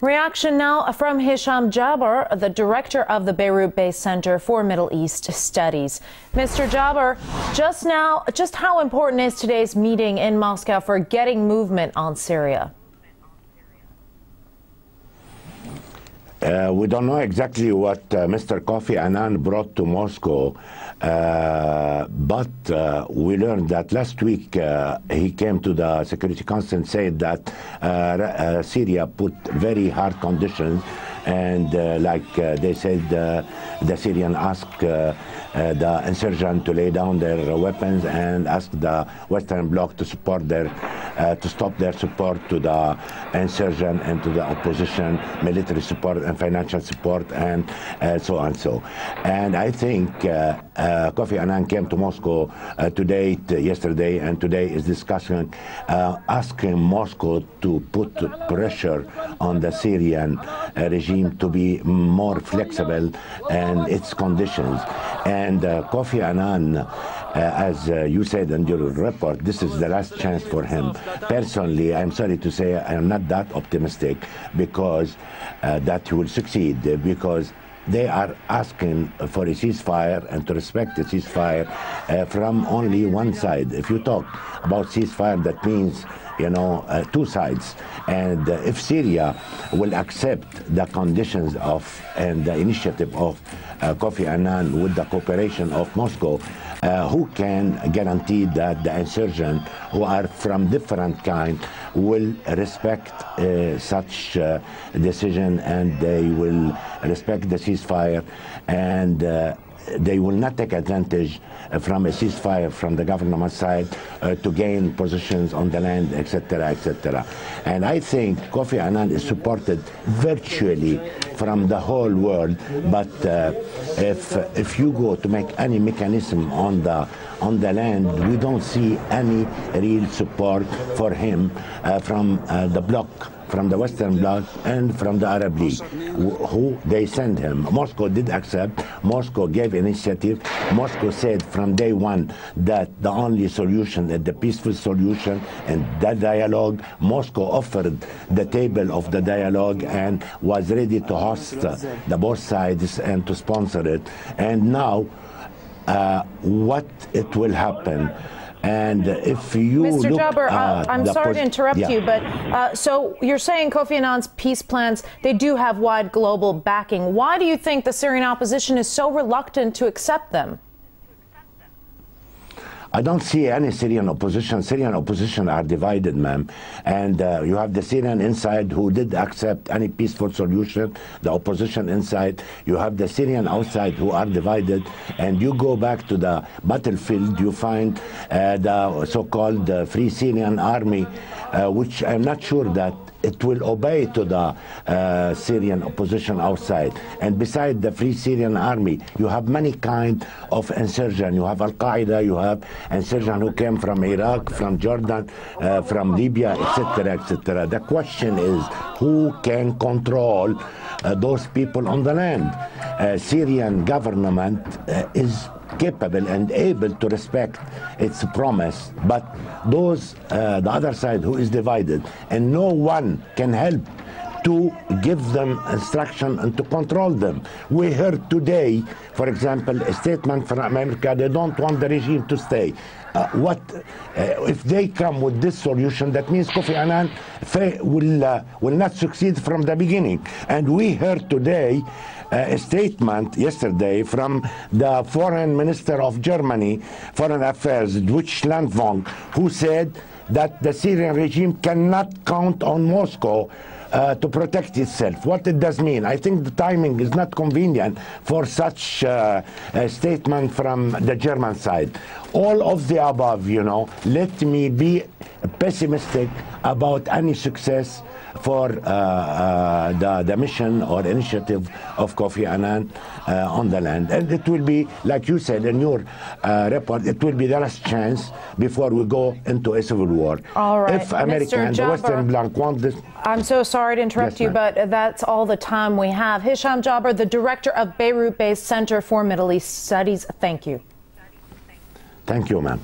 Reaction now from Hisham Jaber, the director of the Beirut-based Center for Middle East Studies. Mr. Jaber, just how important is today's meeting in Moscow for getting movement on Syria? We don't know exactly what Mr. Kofi Annan brought to Moscow, but we learned that last week he came to the Security Council and said that Syria put very hard conditions, and they said, the Syrian asked the insurgents to lay down their weapons and ask the Western Bloc to support to stop their support to the insurgent and to the opposition, military support and financial support, and so on. And I think Kofi Annan came to Moscow yesterday, and today is discussing asking Moscow to put pressure on the Syrian regime to be more flexible and its conditions. And Kofi Annan, as you said in your report, this is the last chance for him. Personally, I'm sorry to say I'm not that optimistic because that he will succeed, because they are asking for a ceasefire and to respect the ceasefire from only one side. If you talk about ceasefire, that means, two sides. And if Syria will accept the conditions and the initiative of Kofi Annan with the cooperation of Moscow, who can guarantee that the insurgents who are from different kind will respect such decision, and they will respect the ceasefire, and they will not take advantage from a ceasefire from the government side to gain positions on the land, etc., etc. And I think Kofi Annan is supported virtually from the whole world, but if you go to make any mechanism on the land, we don't see any real support for him from the bloc, from the Western Bloc and from the Arab League, who they send him. Moscow did accept. Moscow gave initiative. Moscow said from day one that the only solution is the peaceful solution and that dialogue. Moscow offered the table of the dialogue and was ready to host the both sides and to sponsor it. And now what it will happen. And if you Mr. look Jaber, I'm sorry to interrupt you, but so you're saying Kofi Annan's peace plans, they do have wide global backing. Why do you think the Syrian opposition is so reluctant to accept them? I don't see any Syrian opposition. Syrian opposition are divided, ma'am. And you have the Syrian inside who did accept any peaceful solution, the opposition inside. You have the Syrian outside who are divided. And you go back to the battlefield, you find the so-called Free Syrian Army, which I'm not sure that it will obey to the Syrian opposition outside. And beside the Free Syrian Army, you have many kind of insurgents. You have Al-Qaeda, you have insurgents who came from Iraq, from Jordan, from Libya, etc., etc. The question is, who can control those people on the land? Syrian government is capable and able to respect its promise, but those the other side who is divided, and no one can help to give them instruction and to control them. We heard today, for example, a statement from America. They don't want the regime to stay. If they come with this solution, that means Kofi Annan will not succeed from the beginning. And we heard today a statement yesterday from the foreign minister of Germany, foreign affairs, Deutschland, who said that the Syrian regime cannot count on Moscow to protect itself. What it does mean? I think the timing is not convenient for such a statement from the German side. All of the above, let me be pessimistic about any success for the mission or initiative of Kofi Annan on the land. And it will be, like you said in your report, it will be the last chance before we go into a civil war. All right. If America and the Western Bloc want this... I'm so sorry to interrupt you, but that's all the time we have. Hisham Jaber, the director of Beirut-based Center for Middle East Studies, thank you. Thank you, ma'am.